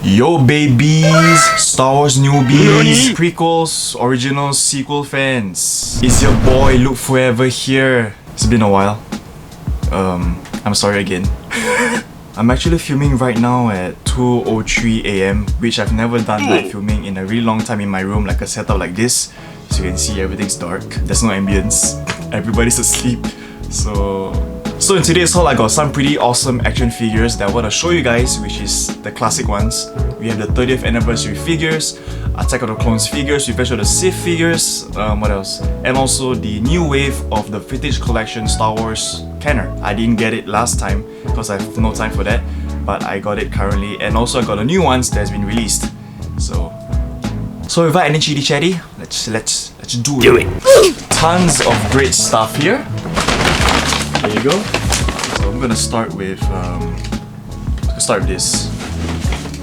Yo babies, Star Wars newbies, prequels, originals, sequel fans. It's your boy Luke Forever here. It's been a while. I'm sorry again. I'm actually filming right now at 2:03 AM, which I've never done live filming in a really long time in my room, like a setup like this. So you can see everything's dark. There's no ambience. Everybody's asleep. So in today's haul, I got some pretty awesome action figures that I want to show you guys, which is the classic ones. We have the 30th anniversary figures, Attack of the Clones figures, Revenge of the Sith figures, what else? And also the new wave of the Vintage Collection Star Wars Kenner. I didn't get it last time because I have no time for that, but I got it currently, and also I got the new ones that's been released. So without any chitty chatty, let's do it. Tons of great stuff here. There you go. So I'm gonna start with this.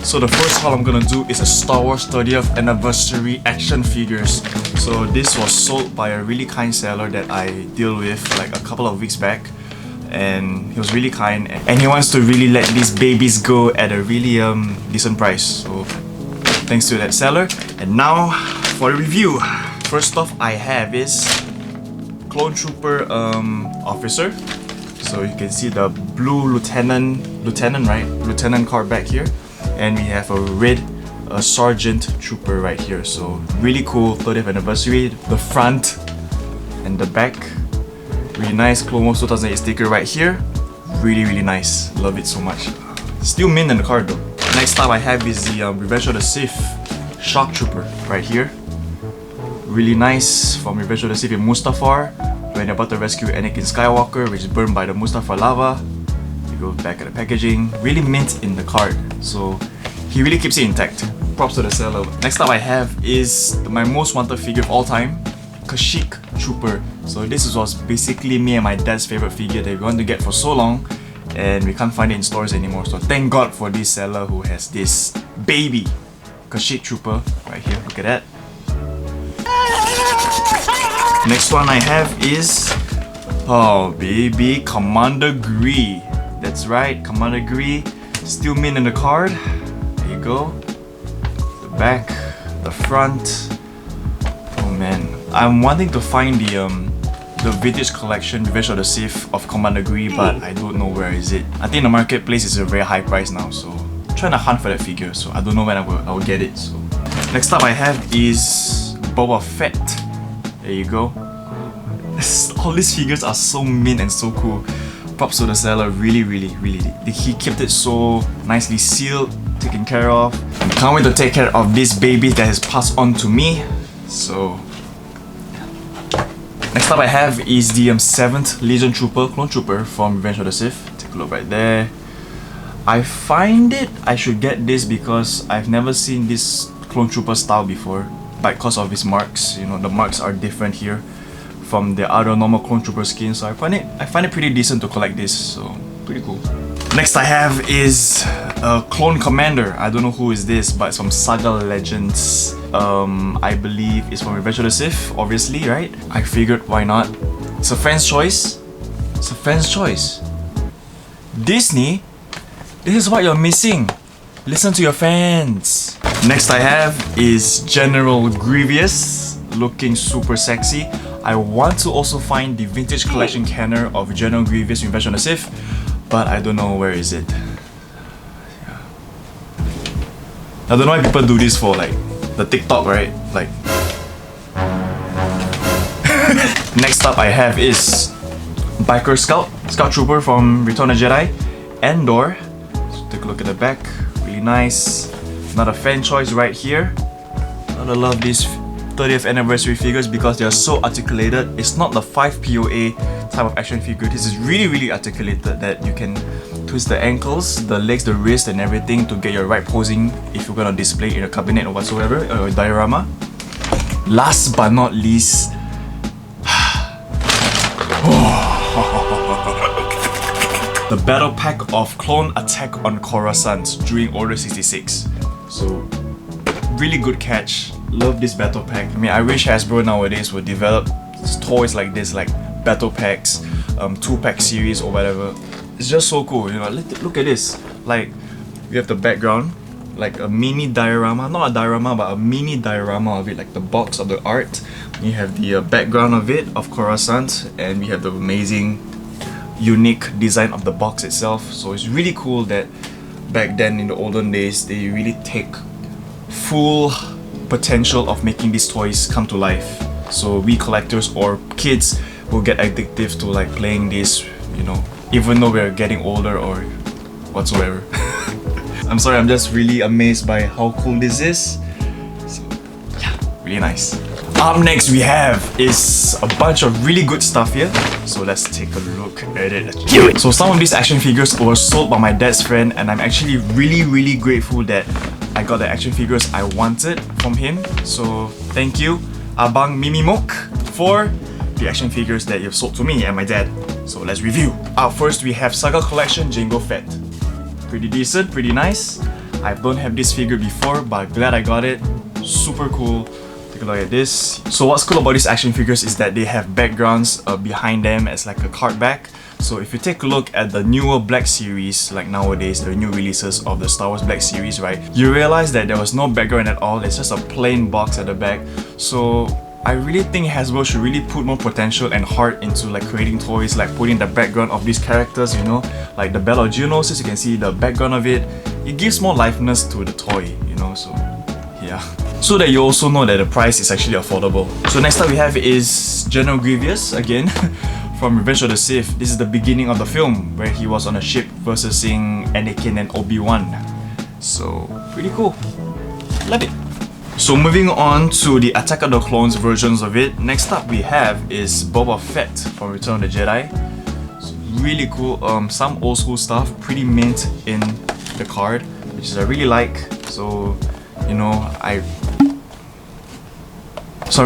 So the first haul I'm gonna do is a Star Wars 30th anniversary action figures. So this was sold by a really kind seller that I deal with like a couple of weeks back, and he was really kind, and he wants to really let these babies go at a really decent price. So thanks to that seller. And now for the review. First off, I have is Clone Trooper officer. So you can see the blue lieutenant card back here, and we have a red sergeant trooper right here. So really cool 30th anniversary. The front and the back, really nice. Clone Wars 2008 sticker right here, really nice. Love it so much. Still mint in the card though. Next up I have is the Revenge of the Sith shock trooper right here. Really nice, from Revenge of the Sith in Mustafar, when they're about to rescue Anakin Skywalker, which is burned by the Mustafar lava. You go back at the packaging, really mint in the card, so he really keeps it intact. Props to the seller. Next up I have is my most wanted figure of all time, Kashyyyk Trooper. So this was basically me and my dad's favorite figure that we wanted to get for so long, and we can't find it in stores anymore. So thank God for this seller who has this baby Kashyyyk Trooper right here. Look at that. Next one I have is, oh baby, Commander Gree. That's right, Commander Gree. Still mint in the card. There you go. The back, the front. Oh man, I'm wanting to find the Vintage Collection Revenge of the Sith of Commander Gree, but I don't know where is it. I think the marketplace is a very high price now, so I'm trying to hunt for that figure. So I don't know when I will get it. So next up I have is Boba Fett. There you go. All these figures are so mint and so cool. Props to the seller, really. He kept it so nicely sealed, taken care of. I can't wait to take care of this baby that has passed on to me. So next up I have is the 7th Legion Trooper, Clone Trooper from Revenge of the Sith. Take a look right there. I find it I should get this because I've never seen this Clone Trooper style before, because of his marks. You know, the marks are different here from the other normal Clone Trooper skins, so I find it pretty decent to collect this, so pretty cool. Next I have is a Clone Commander. I don't know who is this, but it's from Saga Legends. I believe it's from Revenge of the Sith, obviously, right? I figured why not. It's a fan's choice. It's a fan's choice. Disney, this is what you're missing. Listen to your fans. Next I have is General Grievous, looking super sexy. I want to also find the Vintage Collection Kenner of General Grievous Revenge of the Sith, but I don't know where is it. Yeah. I don't know why people do this for like the TikTok, right? Like. Next up I have is Biker Scout Trooper from Return of the Jedi, Endor. So take a look at the back, really nice. Another fan choice right here. I love these 30th anniversary figures because they are so articulated. It's not the 5 POA type of action figure. This is really articulated, that you can twist the ankles, the legs, the wrist and everything to get your right posing if you're gonna display in a cabinet or whatsoever, or a diorama. Last but not least, the battle pack of Clone Attack on Coruscant during Order 66. So really good catch. Love this battle pack. I mean, I wish Hasbro nowadays would develop toys like this, like battle packs, 2-pack series or whatever. It's just so cool, you know. Look at this. Like, we have the background, like a mini diorama, not a diorama but a mini diorama of it, like the box of the art. You have the background of it, of Coruscant, and we have the amazing unique design of the box itself. So it's really cool that back then in the olden days they really take full potential of making these toys come to life. So we collectors or kids will get addictive to like playing this, you know, even though we're getting older or whatsoever. I'm sorry, I'm just really amazed by how cool this is. So yeah, really nice. Up next we have is a bunch of really good stuff here. So let's take a look at it. Let's do it. So some of these action figures were sold by my dad's friend, and I'm actually really grateful that I got the action figures I wanted from him. So thank you, Abang Mimimok, for the action figures that you've sold to me and my dad. So let's review. Up first we have Saga Collection Jango Fett. Pretty decent, pretty nice. I don't have this figure before, but glad I got it. Super cool. Take a look at this. So what's cool about these action figures is that they have backgrounds behind them as like a card back. So if you take a look at the newer Black series, like nowadays, the new releases of the Star Wars Black series, right? You realize that there was no background at all. It's just a plain box at the back. So I really think Hasbro should really put more potential and heart into like creating toys, like putting the background of these characters, you know, like the Bell of Geonosis, you can see the background of it. It gives more liveness to the toy, you know, so yeah. So that you also know that the price is actually affordable. So next up we have is General Grievous again from Revenge of the Sith. This is the beginning of the film where he was on a ship versus Anakin and Obi-Wan. So pretty cool. Love it. So moving on to the Attack of the Clones versions of it. Next up we have is Boba Fett from Return of the Jedi. So really cool. Some old school stuff, pretty mint in the card, which is I really like. So you know, I'm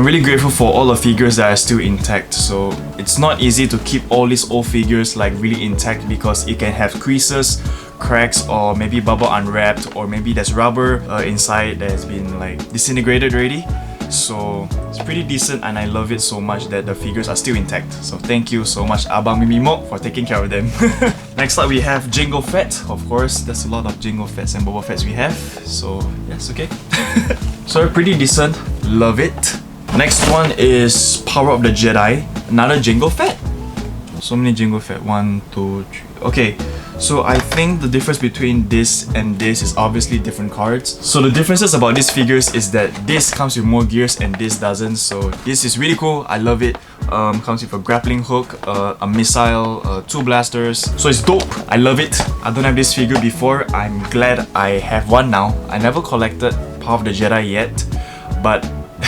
really grateful for all the figures that are still intact. So it's not easy to keep all these old figures like really intact because it can have creases, cracks, or maybe bubble unwrapped, or maybe there's rubber inside that has been like disintegrated already. So it's pretty decent and I love it so much that the figures are still intact. So thank you so much Abang Mimimok for taking care of them. Next up we have Jango Fett. Of course, there's a lot of Jango Fetts and Boba Fetts we have. So yes, okay. So pretty decent, love it. Next one is Power of the Jedi, another Jango Fett. So many Jango Fett, 1, 2, 3. Okay, so I think the difference between this and this is obviously different cards. So the differences about these figures is that this comes with more gears and this doesn't. So this is really cool, I love it. Comes with a grappling hook, a missile, 2 blasters. So it's dope, I love it. I don't have this figure before, I'm glad I have one now. I never collected Power of the Jedi yet, but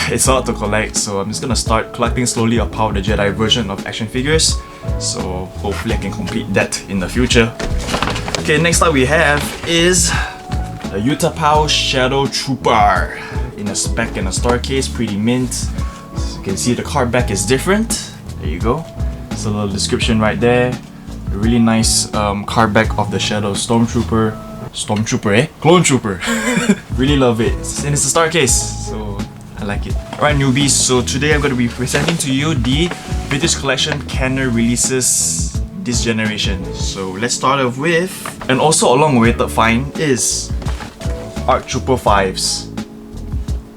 it's a lot to collect, so I'm just gonna start collecting slowly a Power of the Jedi version of action figures. So hopefully I can complete that in the future. Okay, next up we have is the Utapau Shadow Trooper in a spec and a star case, pretty mint. So you can see the card back is different. There you go. It's a little description right there. A really nice card back of the Shadow Stormtrooper. Clone Trooper. Really love it. And it's a star case, so I like it. Alright newbies, so today I'm going to be presenting to you the Vintage Collection Kenner releases this generation. So let's start off with, and also a long-awaited find is ARC Trooper 5s.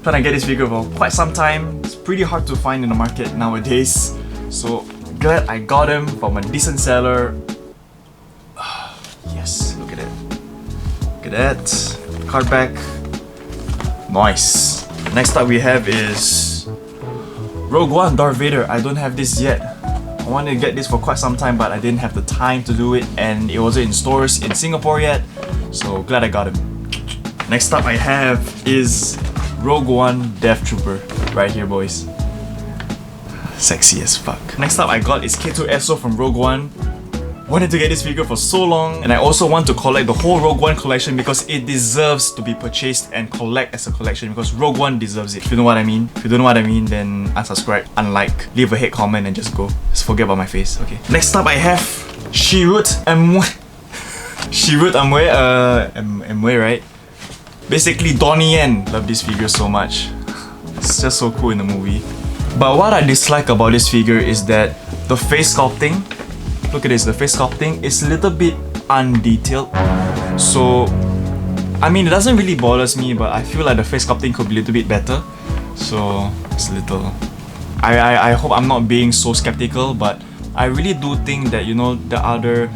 Trying to get this figure for quite some time. It's pretty hard to find in the market nowadays. So glad I got him from a decent seller. Yes, look at it. Look at that. Card back. Nice. Next up we have is Rogue One Darth Vader. I don't have this yet. I wanted to get this for quite some time, but I didn't have the time to do it, and it wasn't in stores in Singapore yet. So glad I got him. Next up I have is Rogue One Death Trooper. Right here, boys. Sexy as fuck. Next up I got is K2SO from Rogue One. Wanted to get this figure for so long, and I also want to collect the whole Rogue One collection because it deserves to be purchased and collect as a collection, because Rogue One deserves it. If you know what I mean. If you don't know what I mean, then unsubscribe, unlike, leave a hate comment and just go. Just forget about my face, okay. Next up I have Shirut Amway. Shirut Amway, right? Basically Donnie Yen. Love this figure so much. It's just so cool in the movie. But what I dislike about this figure is that the face sculpting, look at this, the face sculpting is a little bit undetailed. So I mean, it doesn't really bother me, but I feel like the face sculpting could be a little bit better. So it's a little... I hope I'm not being so skeptical, but I really do think that, you know, the other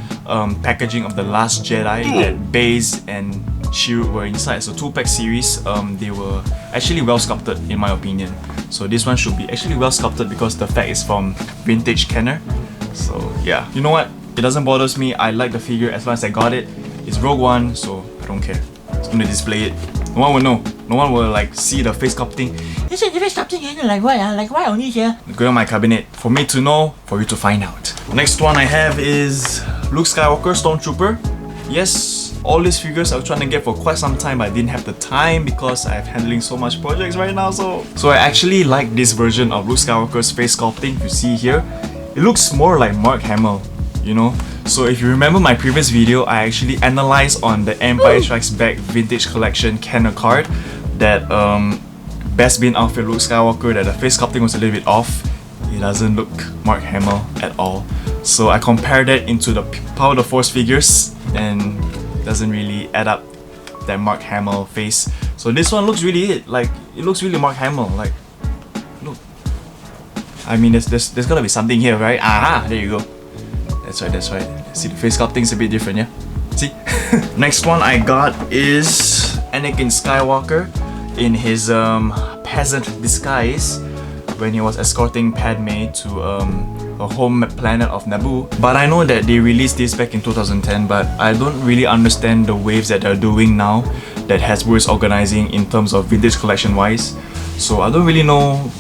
packaging of The Last Jedi, that base and shield were inside. So 2-pack series, they were actually well sculpted in my opinion. So this one should be actually well sculpted because the fact is from vintage Kenner. So yeah, you know what? It doesn't bother me. I like the figure as long as I got it. It's Rogue One, so I don't care. It's gonna display it. No one will know. No one will like see the face sculpting. Is it the face sculpting? Like why? Like why only here? Go in my cabinet for me to know, for you to find out. Next one I have is Luke Skywalker Stormtrooper. Yes, all these figures I was trying to get for quite some time, but I didn't have the time because I'm handling so much projects right now. So I actually like this version of Luke Skywalker's face sculpting. You see here, it looks more like Mark Hamill, you know. So if you remember my previous video, I actually analyzed on the Empire Strikes Back Vintage Collection Kenner card that Best Bin outfit Luke Skywalker, that the face sculpting was a little bit off. It doesn't look Mark Hamill at all. So I compared that into the Power of the Force figures, and it doesn't really add up that Mark Hamill face. So this one looks really it looks really Mark Hamill. Like, look. I mean, there's gotta be something here, right? Aha, there you go. That's right, that's right. See, the face sculpting's a bit different, yeah? See? Next one I got is Anakin Skywalker in his peasant disguise when he was escorting Padme to a home planet of Naboo. But I know that they released this back in 2010, but I don't really understand the waves that they're doing now that Hasbro is organizing in terms of vintage collection wise. So I don't really know.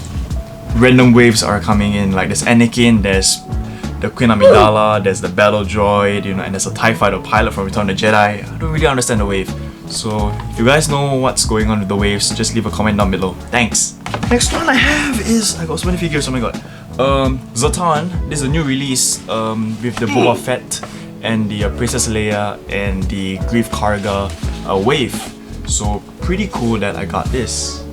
Random waves are coming in, like there's Anakin, there's the Queen Amidala, there's the battle droid, you know, and there's a TIE fighter pilot from Return of the Jedi. I don't really understand the wave. So if you guys know what's going on with the waves, just leave a comment down below. Thanks! Next one I have is, I got so many figures, oh my god. Zatan, this is a new release with the Boba Fett and the Princess Leia and the Grief Karga wave. So pretty cool that I got this.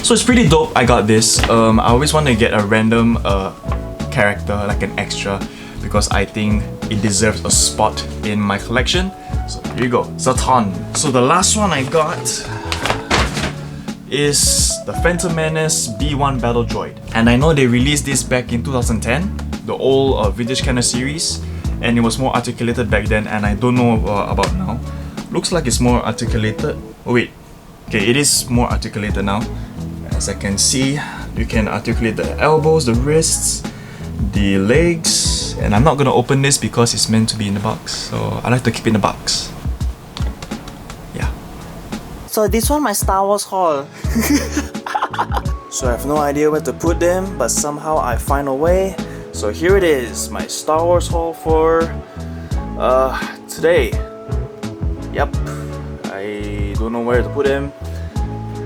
So it's pretty dope I got this. I always want to get a random character, like an extra, because I think it deserves a spot in my collection. So here you go, Zatan. So the last one I got is the Phantom Menace B1 Battle Droid. And I know they released this back in 2010, the old Vintage Kenner series, and it was more articulated back then, and I don't know about now. Looks like it's more articulated. Oh wait, okay, it is more articulated now. As I can see, you can articulate the elbows, the wrists, the legs, and I'm not gonna open this because it's meant to be in the box, so I like to keep it in the box. Yeah. So this one my Star Wars haul. So I have no idea where to put them, but somehow I find a way. So here it is, my Star Wars haul for today. Yep. I don't know where to put them.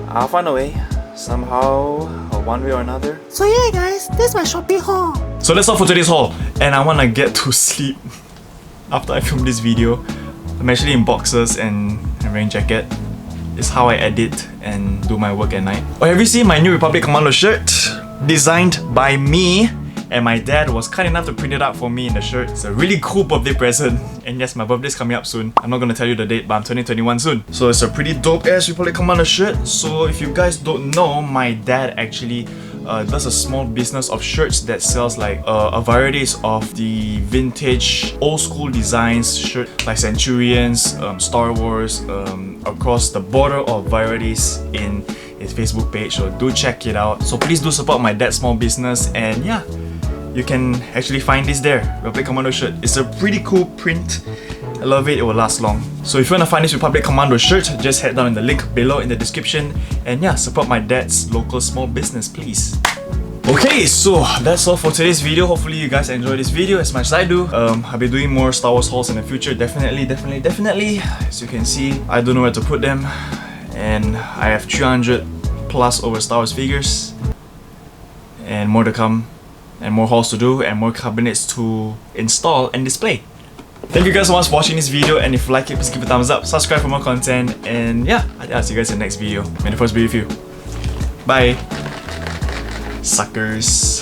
I'll find a way. Somehow, or one way or another. So yeah guys, this is my Shopee haul. So that's all for today's haul, and I wanna get to sleep after I film this video. I'm actually in boxers and a rain jacket. It's how I edit and do my work at night. Oh, have you seen my New Republic Commando shirt? Designed by me, and my dad was kind enough to print it out for me in the shirt. It's a really cool birthday present. And yes, my birthday's coming up soon. I'm not gonna tell you the date, but I'm turning 21 soon. So it's a pretty dope ass Republic Commando shirt. So if you guys don't know, my dad actually does a small business of shirts that sells like a varieties of the vintage old school designs shirt, like Centurions, Star Wars, across the border of varieties in his Facebook page. So do check it out. So please do support my dad's small business, and yeah, you can actually find this there, Republic Commando shirt. It's a pretty cool print. I love it, it will last long. So if you want to find this Republic Commando shirt, just head down in the link below in the description. And yeah, support my dad's local small business, please. Okay, so that's all for today's video. Hopefully you guys enjoyed this video as much as I do. I'll be doing more Star Wars hauls in the future, definitely. As you can see, I don't know where to put them. And I have 300 plus over Star Wars figures. And more to come. And more hauls to do, and more cabinets to install and display. Thank you guys so much for watching this video, and if you like it, please give it a thumbs up, subscribe for more content, and yeah, I'll see you guys in the next video. May the Force be with you. Bye. Suckers.